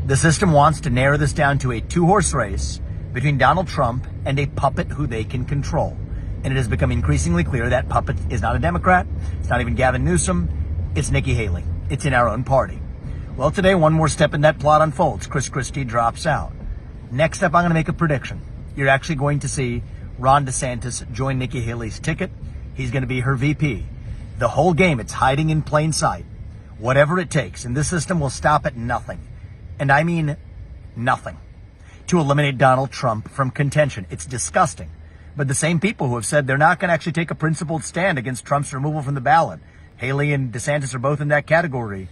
The system wants to narrow this down to a two-horse race between Donald Trump and a puppet who they can control. And it has become increasingly clear that puppet is not a Democrat. It's not even Gavin Newsom. It's Nikki Haley. It's in our own party. Well, today, one more step in that plot unfolds. Chris Christie drops out. Next up, I'm going to make a prediction. You're actually going to see Ron DeSantis join Nikki Haley's ticket. He's going to be her VP. The whole game, it's hiding in plain sight. Whatever it takes. And this system will stop at nothing. And I mean nothing. To eliminate Donald Trump from contention. It's disgusting. But the same people who have said they're not going to actually take a principled stand against Trump's removal from the ballot. Haley and DeSantis are both in that category.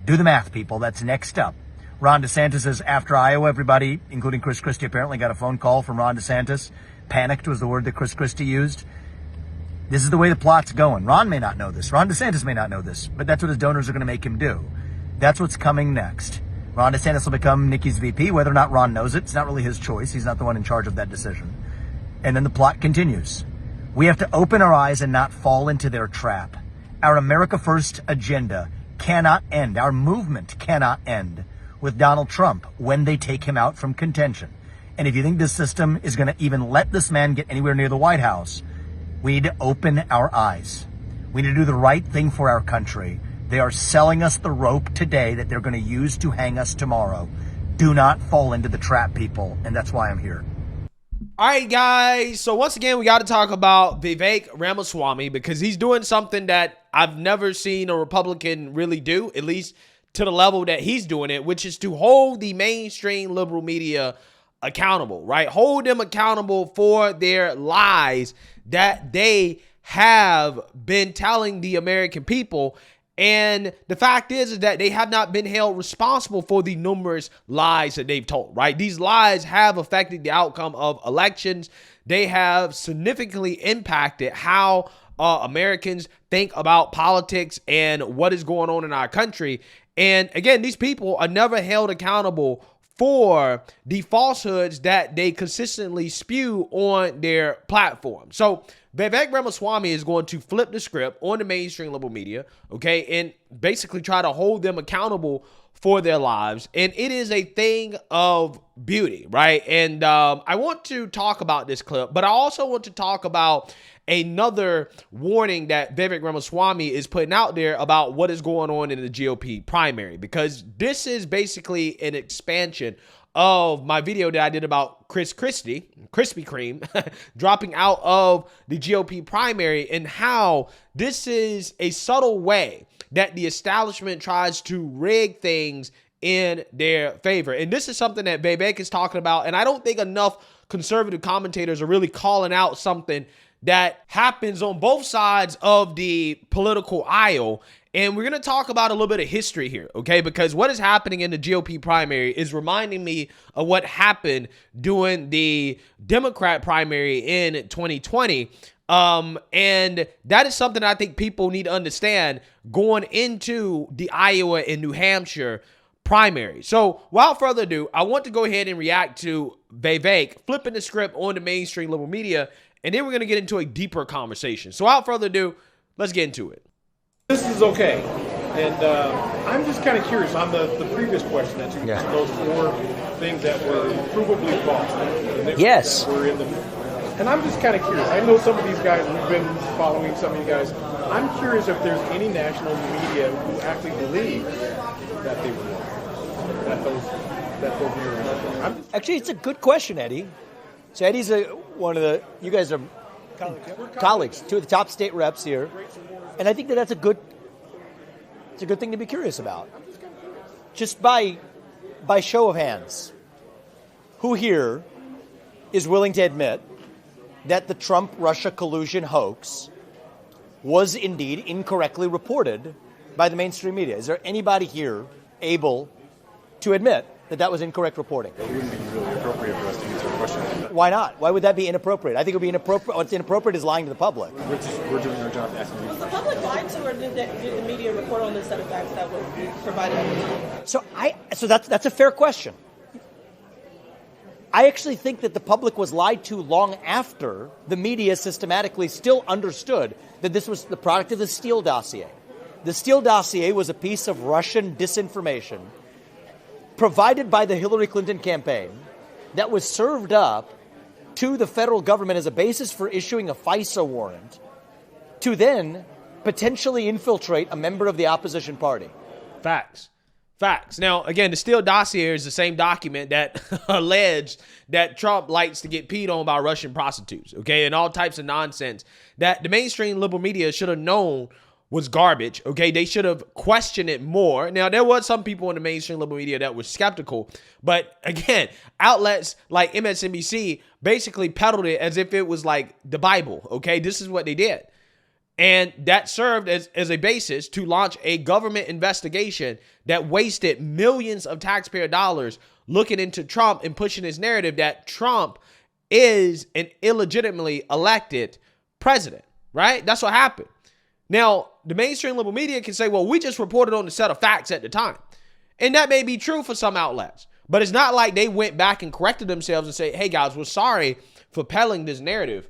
Do the math, people. That's next up. Ron DeSantis is after Iowa. Everybody, including Chris Christie, apparently got a phone call from Ron DeSantis. Panicked was the word that Chris Christie used. This is the way the plot's going. Ron may not know this. Ron DeSantis may not know this. But that's what his donors are going to make him do. That's what's coming next. Ron DeSantis will become Nikki's VP, whether or not Ron knows it. It's not really his choice. He's not the one in charge of that decision. And then the plot continues. We have to open our eyes and not fall into their trap. Our America First agenda cannot end. Our movement cannot end with Donald Trump when they take him out from contention. And if you think this system is going to even let this man get anywhere near the White House, we need to open our eyes. We need to do the right thing for our country. They are selling us the rope today that they're going to use to hang us tomorrow. Do not fall into the trap, people. And that's why I'm here. All right, guys. So once again, we got to talk about Vivek Ramaswamy because he's doing something that I've never seen a Republican really do, at least to the level that he's doing it, which is to hold the mainstream liberal media accountable, right? Hold them accountable for their lies that they have been telling the American people. And the fact is that they have not been held responsible for the numerous lies that they've told, right? These lies have affected the outcome of elections. They have significantly impacted how Americans think about politics and what is going on in our country. And again, these people are never held accountable for the falsehoods that they consistently spew on their platform. So Vivek Ramaswamy is going to flip the script on the mainstream liberal media, okay, and basically try to hold them accountable for their lives. And it is a thing of beauty, right? And I want to talk about this clip, but I also want to talk about another warning that Vivek Ramaswamy is putting out there about what is going on in the GOP primary, because this is basically an expansion of my video that I did about Chris Christie, Krispy Kreme, dropping out of the GOP primary, and how this is a subtle way that the establishment tries to rig things in their favor. And this is something that Vivek is talking about, and I don't think enough conservative commentators are really calling out something that happens on both sides of the political aisle. And we're going to talk about a little bit of history here, okay? Because what is happening in the GOP primary is reminding me of what happened during the Democrat primary in 2020. And that is something I think people need to understand going into the Iowa and New Hampshire primary. So without further ado, I want to go ahead and react to Vivek flipping the script on the mainstream liberal media, and then we're going to get into a deeper conversation. So without further ado, let's get into it. This is okay. And I'm just kind of curious on the previous question that you those four things that were provably false. Yes. And I'm just kind of curious. I know some of these guys, we've been following some of you guys. I'm curious if there's any national media who actually believe that they were wrong, that those were wrong. Actually, it's a good question, Eddie. So Eddie's you guys are colleagues, two of the top state reps here. And I think that's a good thing to be curious about. Just by show of hands, who here is willing to admit that the Trump-Russia collusion hoax was indeed incorrectly reported by the mainstream media? Is there anybody here able to admit that was incorrect reporting? It wouldn't be really appropriate for us to answer a question like that. Why not? Why would that be inappropriate? I think it would be inappropriate. What's inappropriate is lying to the public. We're doing our job asking you. Was the public lied to, or did the media report on this set of facts that were provided? So that's a fair question. I actually think that the public was lied to long after the media systematically still understood that this was the product of the Steele dossier. The Steele dossier was a piece of Russian disinformation provided by the Hillary Clinton campaign that was served up to the federal government as a basis for issuing a FISA warrant to then potentially infiltrate a member of the opposition party. Facts. Now, again, the Steele dossier is the same document that alleged that Trump likes to get peed on by Russian prostitutes, okay, and all types of nonsense that the mainstream liberal media should have known was garbage, okay? They should have questioned it more. Now, there was some people in the mainstream liberal media that were skeptical, but again, outlets like MSNBC basically peddled it as if it was like the Bible, okay? This is what they did. And that served as a basis to launch a government investigation that wasted millions of taxpayer dollars looking into Trump and pushing his narrative that Trump is an illegitimately elected president, right? That's what happened. Now, the mainstream liberal media can say, well, we just reported on the set of facts at the time. And that may be true for some outlets. But it's not like they went back and corrected themselves and say, hey, guys, we're sorry for peddling this narrative.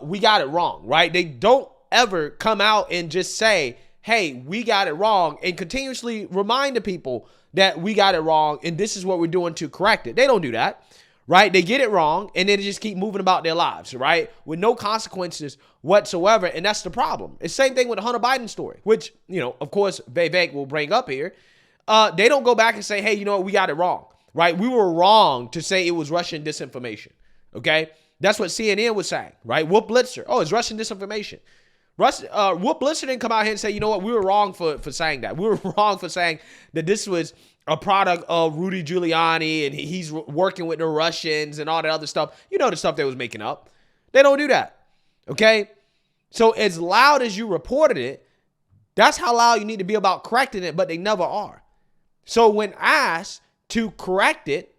We got it wrong, right? They don't ever come out and just say, hey, we got it wrong, and continuously remind the people that we got it wrong and this is what we're doing to correct it. They don't do that, right? They get it wrong and then they just keep moving about their lives, right? With no consequences whatsoever. And that's the problem. It's the same thing with the Hunter Biden story, which, of course, Vivek will bring up here. They don't go back and say, hey, you know what? We got it wrong, right? We were wrong to say it was Russian disinformation, okay? That's what CNN was saying, right? Whoop Blitzer. Oh, it's Russian disinformation. Whoop Blitzer didn't come out here and say, you know what, we were wrong for saying that. We were wrong for saying that this was a product of Rudy Giuliani and he's working with the Russians and all that other stuff. You know, the stuff they was making up. They don't do that, okay? So as loud as you reported it, that's how loud you need to be about correcting it, but they never are. So when asked to correct it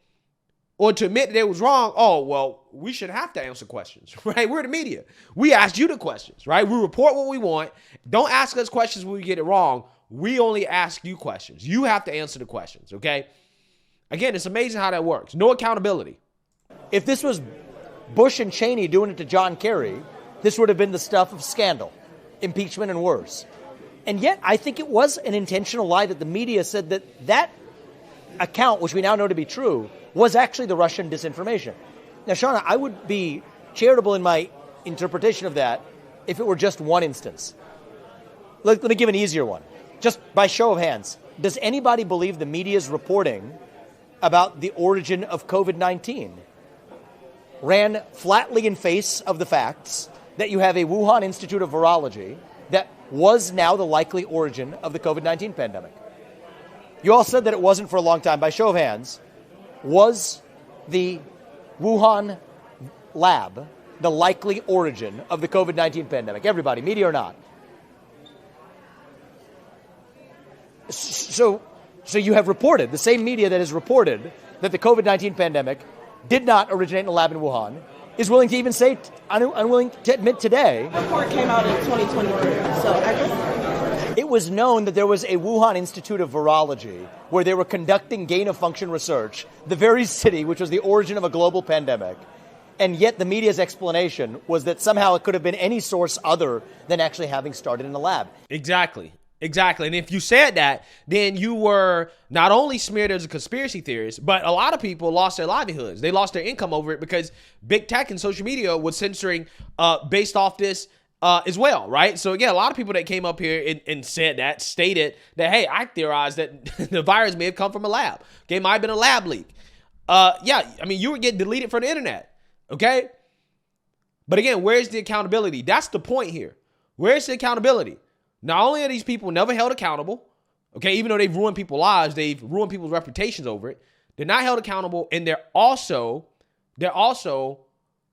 or to admit that it was wrong, oh, well, we should have to answer questions, right? We're the media. We asked you the questions, right? We report what we want. Don't ask us questions when we get it wrong. We only ask you questions. You have to answer the questions, okay? Again, it's amazing how that works. No accountability. If this was Bush and Cheney doing it to John Kerry, this would have been the stuff of scandal, impeachment, and worse. And yet, I think it was an intentional lie that the media said that account, which we now know to be true, was actually the Russian disinformation. Now, Shauna, I would be charitable in my interpretation of that if it were just one instance. Let me give an easier one. Just by show of hands, does anybody believe the media's reporting about the origin of COVID-19 ran flatly in face of the facts that you have a Wuhan Institute of Virology that was now the likely origin of the COVID-19 pandemic? You all said that it wasn't for a long time. By show of hands, was the Wuhan lab the likely origin of the COVID-19 pandemic? Everybody, media or not. So you have reported, the same media that has reported that the COVID-19 pandemic did not originate in a lab in Wuhan is willing to even say, unwilling to admit today. The report came out in 2023, so I guess it was known that there was a Wuhan Institute of Virology where they were conducting gain-of-function research, the very city which was the origin of a global pandemic. And yet the media's explanation was that somehow it could have been any source other than actually having started in a lab. Exactly. And if you said that, then you were not only smeared as a conspiracy theorist, but a lot of people lost their livelihoods. They lost their income over it because big tech and social media was censoring based off this as well, right? So again, a lot of people that came up here and said that, stated that, hey, I theorized that the virus may have come from a lab. Okay, it might have been a lab leak. You would get deleted from the internet, okay? But again, where's the accountability? That's the point here. Where's the accountability? Not only are these people never held accountable, okay, even though they've ruined people's lives, they've ruined people's reputations over it, they're not held accountable, and they're also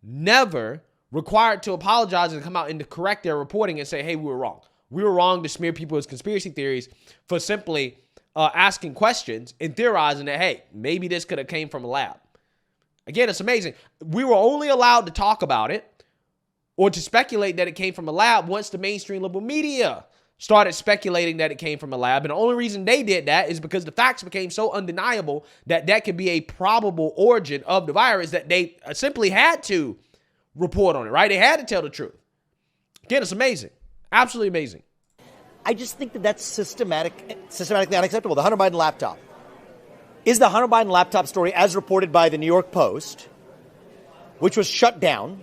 never required to apologize and come out and to correct their reporting and say, hey, we were wrong. We were wrong to smear people as conspiracy theories for simply asking questions and theorizing that, hey, maybe this could have came from a lab. Again, it's amazing. We were only allowed to talk about it or to speculate that it came from a lab once the mainstream liberal media started speculating that it came from a lab. And the only reason they did that is because the facts became so undeniable that could be a probable origin of the virus that they simply had to report on it, right? They had to tell the truth. Again, it's amazing. Absolutely amazing. I just think that that's systematically unacceptable. The Hunter Biden laptop. is the Hunter Biden laptop story, as reported by the New York Post, which was shut down,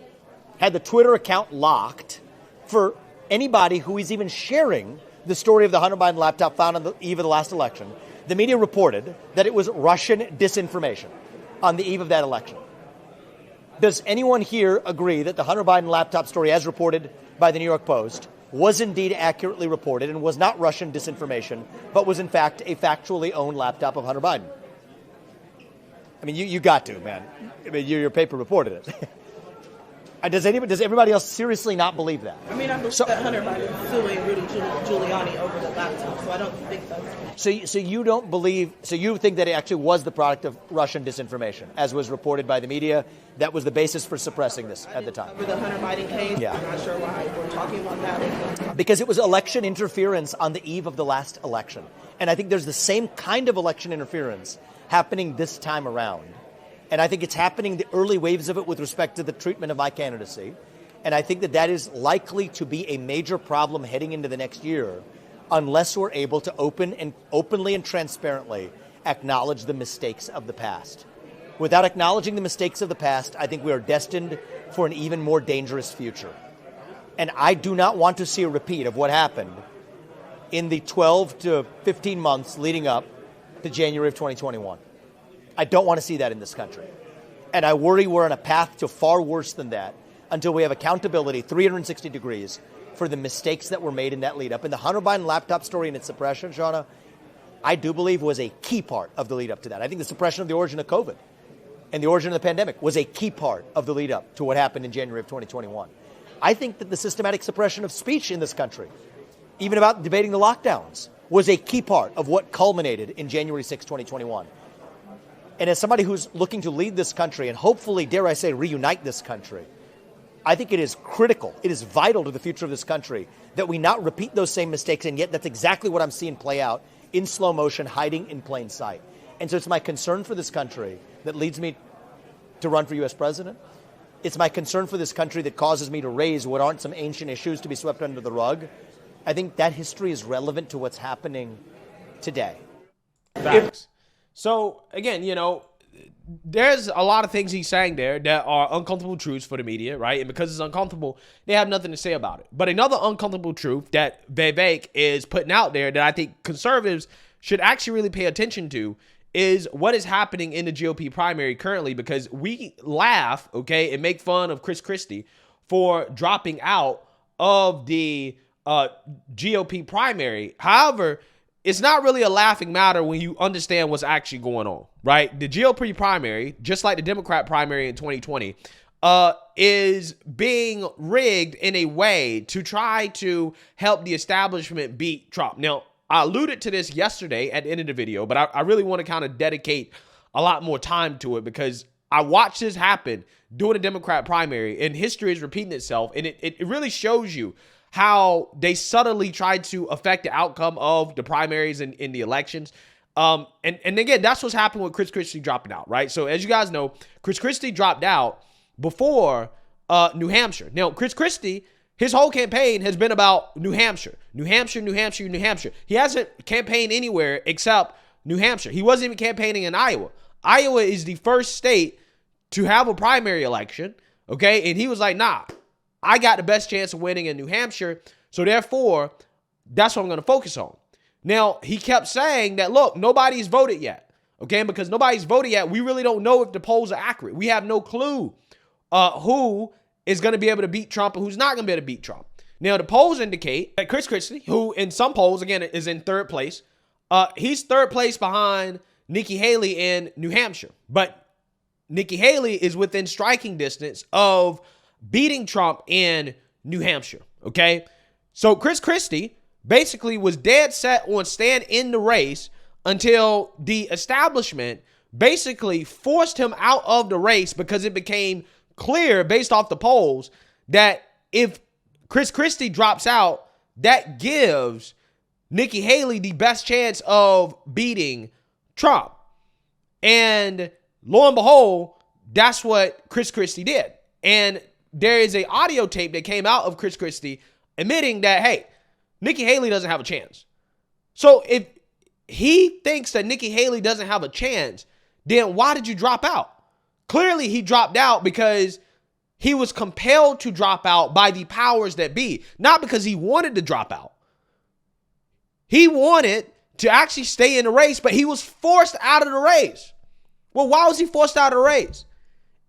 had the Twitter account locked for anybody who is even sharing the story of the Hunter Biden laptop found on the eve of the last election. The media reported that it was Russian disinformation on the eve of that election. Does anyone here agree that the Hunter Biden laptop story, as reported by the New York Post, was indeed accurately reported and was not Russian disinformation, but was in fact a factually owned laptop of Hunter Biden? I mean, you got to, man. I mean, your paper reported it. Does everybody else seriously not believe that? I mean, I believe that Hunter Biden is suing Rudy Giuliani over the laptop, so I don't think that's... So you don't believe, so you think that it actually was the product of Russian disinformation, as was reported by the media, that was the basis for suppressing this at the time? Over the Hunter Biden case, yeah. I'm not sure why we're talking about that. Because it was election interference on the eve of the last election. And I think there's the same kind of election interference happening this time around. And I think it's happening, the early waves of it, with respect to the treatment of my candidacy. And I think that is likely to be a major problem heading into the next year unless we're able to openly and transparently acknowledge the mistakes of the past. Without acknowledging the mistakes of the past, I think we are destined for an even more dangerous future. And I do not want to see a repeat of what happened in the 12 to 15 months leading up to January of 2021. I don't want to see that in this country. And I worry we're on a path to far worse than that until we have accountability 360 degrees for the mistakes that were made in that lead up. And the Hunter Biden laptop story and its suppression, Shauna, I do believe was a key part of the lead up to that. I think the suppression of the origin of COVID and the origin of the pandemic was a key part of the lead up to what happened in January of 2021. I think that the systematic suppression of speech in this country, even about debating the lockdowns, was a key part of what culminated in January 6, 2021. And as somebody who's looking to lead this country and hopefully, dare I say, reunite this country, I think it is critical, it is vital to the future of this country that we not repeat those same mistakes, and yet that's exactly what I'm seeing play out in slow motion, hiding in plain sight. And so it's my concern for this country that leads me to run for U.S. president. It's my concern for this country that causes me to raise what aren't some ancient issues to be swept under the rug. I think that history is relevant to what's happening today. Facts. So, again, there's a lot of things he's saying there that are uncomfortable truths for the media, right? And because it's uncomfortable, they have nothing to say about it. But another uncomfortable truth that Vivek is putting out there that I think conservatives should actually really pay attention to is what is happening in the GOP primary currently, because we laugh, okay, and make fun of Chris Christie for dropping out of the GOP primary. However, it's not really a laughing matter when you understand what's actually going on, right? The GOP primary, just like the Democrat primary in 2020, is being rigged in a way to try to help the establishment beat Trump. Now, I alluded to this yesterday at the end of the video, but I really want to kind of dedicate a lot more time to it because I watched this happen during the Democrat primary, and history is repeating itself, and it really shows you how they subtly tried to affect the outcome of the primaries in the elections. And again, that's what's happened with Chris Christie dropping out, right? So as you guys know, Chris Christie dropped out before New Hampshire. Now, Chris Christie, his whole campaign has been about New Hampshire. New Hampshire, New Hampshire, New Hampshire. He hasn't campaigned anywhere except New Hampshire. He wasn't even campaigning in Iowa. Iowa is the first state to have a primary election, okay? And he was like, nah, I got the best chance of winning in New Hampshire, so therefore, that's what I'm going to focus on. Now, he kept saying that, look, nobody's voted yet, okay? And because nobody's voted yet, we really don't know if the polls are accurate. We have no clue who is going to be able to beat Trump and who's not going to be able to beat Trump. Now, the polls indicate that Chris Christie, who in some polls, again, is in third place, he's third place behind Nikki Haley in New Hampshire. But Nikki Haley is within striking distance of beating Trump in New Hampshire, okay? So Chris Christie basically was dead set on staying in the race until the establishment basically forced him out of the race because it became clear based off the polls that if Chris Christie drops out, that gives Nikki Haley the best chance of beating Trump. And lo and behold, that's what Chris Christie did. And there is an audio tape that came out of Chris Christie admitting that, hey, Nikki Haley doesn't have a chance. So he thinks that Nikki Haley doesn't have a chance, then why did you drop out? Clearly, he dropped out because he was compelled to drop out by the powers that be, not because he wanted to drop out. He wanted to actually stay in the race, but he was forced out of the race. Well, why was he forced out of the race?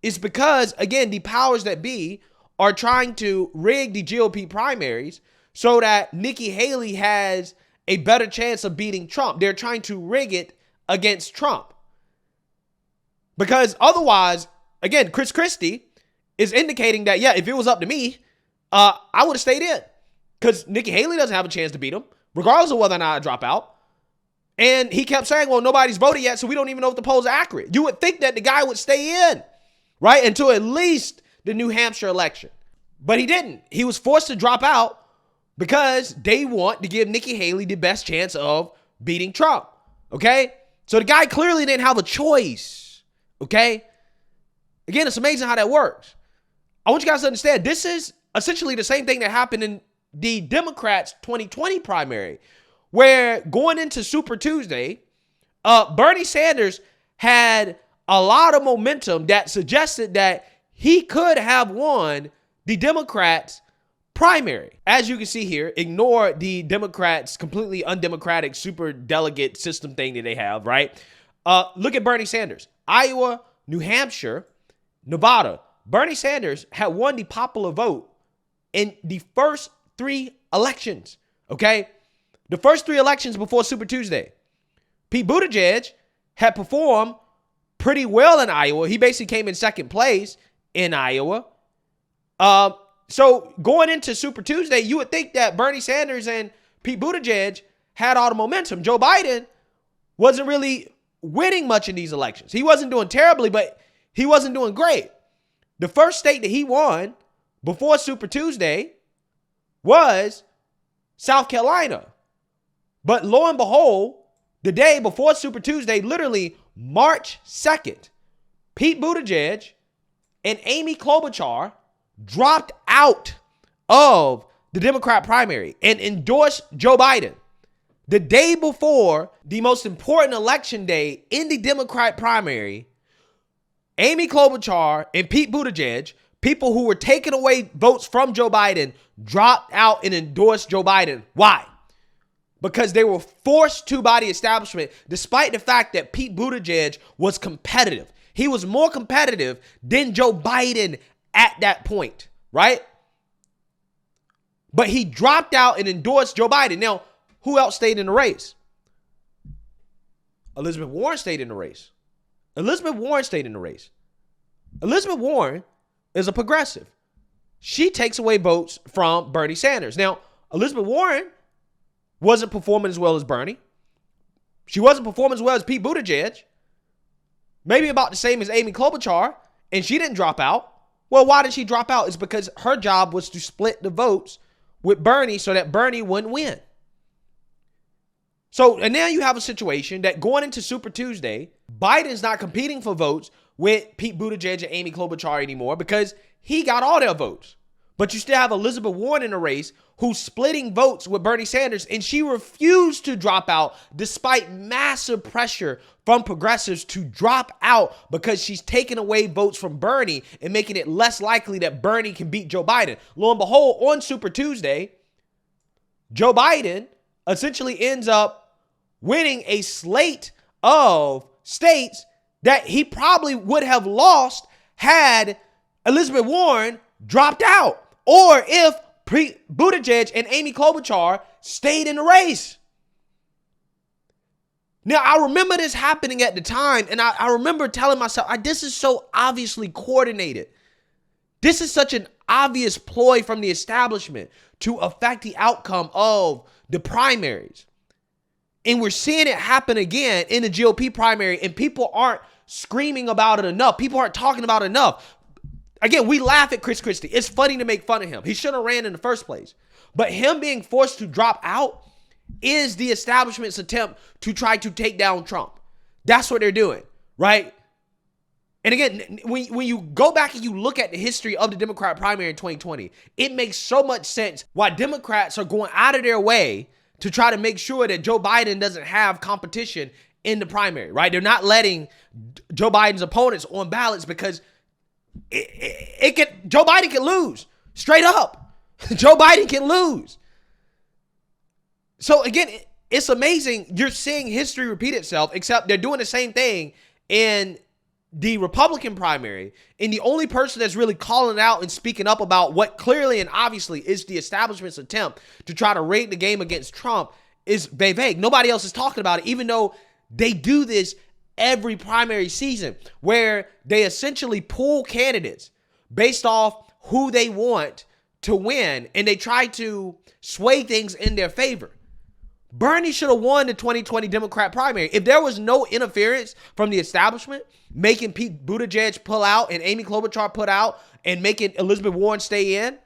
It's because, again, the powers that be are trying to rig the GOP primaries so that Nikki Haley has a better chance of beating Trump. They're trying to rig it against Trump. Because otherwise, again, Chris Christie is indicating that, yeah, if it was up to me, I would have stayed in. Because Nikki Haley doesn't have a chance to beat him, regardless of whether or not I drop out. And he kept saying, well, nobody's voted yet, so we don't even know if the polls are accurate. You would think that the guy would stay in, right, until at least the New Hampshire election. But he didn't. He was forced to drop out because they want to give Nikki Haley the best chance of beating Trump, okay? So the guy clearly didn't have a choice, okay? Again, it's amazing how that works. I want you guys to understand, this is essentially the same thing that happened in the Democrats' 2020 primary, where going into Super Tuesday, Bernie Sanders had a lot of momentum that suggested that he could have won the Democrats' primary. As you can see here, ignore the Democrats' completely undemocratic super delegate system thing that they have, right? Look at Bernie Sanders. Iowa, New Hampshire, Nevada. Bernie Sanders had won the popular vote in the first 3 elections, okay? The first 3 elections before Super Tuesday. Pete Buttigieg had performed pretty well in Iowa. He basically came in second place in Iowa. So going into Super Tuesday, you would think that Bernie Sanders and Pete Buttigieg had all the momentum. Joe Biden wasn't really winning much in these elections. He wasn't doing terribly, but he wasn't doing great. The first state that he won before Super Tuesday was South Carolina. But lo and behold, the day before Super Tuesday, literally March 2nd, Pete Buttigieg and Amy Klobuchar dropped out of the Democrat primary and endorsed Joe Biden. The day before the most important election day in the Democrat primary, Amy Klobuchar and Pete Buttigieg, people who were taking away votes from Joe Biden, dropped out and endorsed Joe Biden. Why? Because they were forced to by the establishment, despite the fact that Pete Buttigieg was competitive. He was more competitive than Joe Biden at that point, right? But he dropped out and endorsed Joe Biden. Now, who else stayed in the race? Elizabeth Warren stayed in the race. Elizabeth Warren stayed in the race. Elizabeth Warren is a progressive. She takes away votes from Bernie Sanders. Now, Elizabeth Warren wasn't performing as well as Bernie. She wasn't performing as well as Pete Buttigieg. Maybe about the same as Amy Klobuchar, and she didn't drop out. Well, why did she drop out? It's because her job was to split the votes with Bernie so that Bernie wouldn't win. So, and now you have a situation that going into Super Tuesday, Biden's not competing for votes with Pete Buttigieg and Amy Klobuchar anymore because he got all their votes. But you still have Elizabeth Warren in the race who's splitting votes with Bernie Sanders, and she refused to drop out despite massive pressure from progressives to drop out because she's taking away votes from Bernie and making it less likely that Bernie can beat Joe Biden. Lo and behold, on Super Tuesday, Joe Biden essentially ends up winning a slate of states that he probably would have lost had Elizabeth Warren dropped out, or if Buttigieg and Amy Klobuchar stayed in the race. Now, I remember this happening at the time, and I remember telling myself, this is so obviously coordinated. This is such an obvious ploy from the establishment to affect the outcome of the primaries. And we're seeing it happen again in the GOP primary, and people aren't screaming about it enough. People aren't talking about it enough. Again, we laugh at Chris Christie. It's funny to make fun of him. He shouldn't have ran in the first place. But him being forced to drop out is the establishment's attempt to try to take down Trump. That's what they're doing, right? And again, when you go back and you look at the history of the Democrat primary in 2020, it makes so much sense why Democrats are going out of their way to try to make sure that Joe Biden doesn't have competition in the primary, right? They're not letting Joe Biden's opponents on ballots because Joe Biden can lose. Straight up. Joe Biden can lose. So again, it's amazing. You're seeing history repeat itself, except they're doing the same thing in the Republican primary. And the only person that's really calling out and speaking up about what clearly and obviously is the establishment's attempt to try to rig the game against Trump is Vivek. Nobody else is talking about it, even though they do this every primary season, where they essentially pull candidates based off who they want to win, and they try to sway things in their favor. Bernie should have won the 2020 Democrat primary. If there was no interference from the establishment, making Pete Buttigieg pull out and Amy Klobuchar put out and making Elizabeth Warren stay in,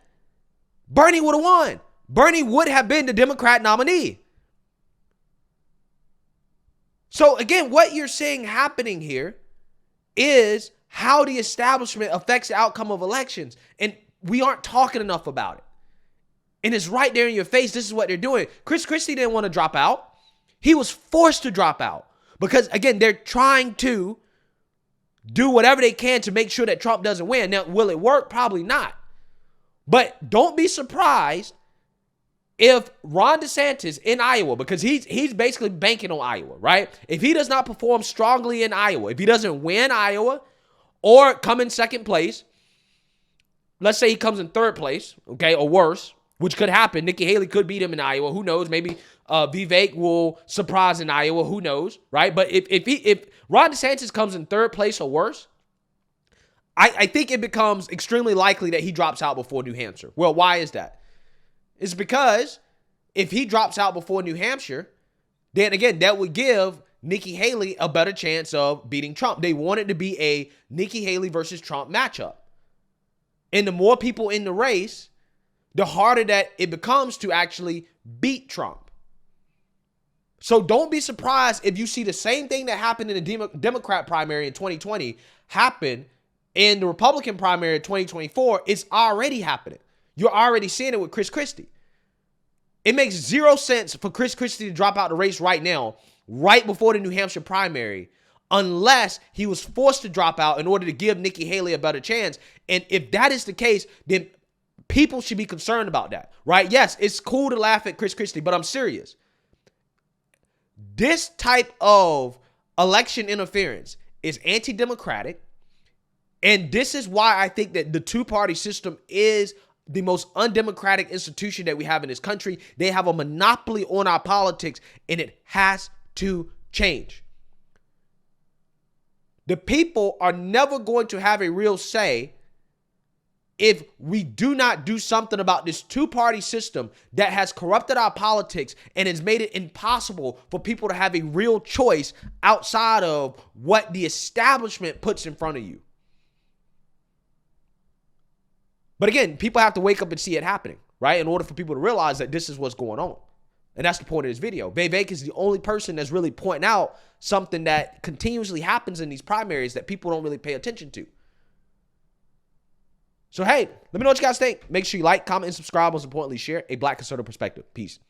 Bernie would have won. Bernie would have been the Democrat nominee. So again, what you're seeing happening here is how the establishment affects the outcome of elections. And we aren't talking enough about it. And it's right there in your face. This is what they're doing. Chris Christie didn't want to drop out. He was forced to drop out because, again, they're trying to do whatever they can to make sure that Trump doesn't win. Now, will it work? Probably not. But don't be surprised if Ron DeSantis in Iowa, because he's basically banking on Iowa, right? If he does not perform strongly in Iowa, if he doesn't win Iowa or come in second place, let's say he comes in third place, okay, or worse, which could happen. Nikki Haley could beat him in Iowa. Who knows? Maybe Vivek will surprise in Iowa. Who knows, right? But if Ron DeSantis comes in third place or worse, I think it becomes extremely likely that he drops out before New Hampshire. Well, why is that? It's because if he drops out before New Hampshire, then again, that would give Nikki Haley a better chance of beating Trump. They want it to be a Nikki Haley versus Trump matchup. And the more people in the race, the harder that it becomes to actually beat Trump. So don't be surprised if you see the same thing that happened in the Democrat primary in 2020 happen in the Republican primary in 2024. It's already happening. You're already seeing it with Chris Christie. It makes zero sense for Chris Christie to drop out the race right now, right before the New Hampshire primary, unless he was forced to drop out in order to give Nikki Haley a better chance. And if that is the case, then people should be concerned about that, right? Yes, it's cool to laugh at Chris Christie, but I'm serious. This type of election interference is anti-democratic, and this is why I think that the two-party system is the most undemocratic institution that we have in this country. They have a monopoly on our politics, and it has to change. The people are never going to have a real say if we do not do something about this two-party system that has corrupted our politics and has made it impossible for people to have a real choice outside of what the establishment puts in front of you. But again, people have to wake up and see it happening, right? In order for people to realize that this is what's going on. And that's the point of this video. Vivek is the only person that's really pointing out something that continuously happens in these primaries that people don't really pay attention to. So, hey, let me know what you guys think. Make sure you like, comment, and subscribe. Most importantly, share a Black conservative perspective. Peace.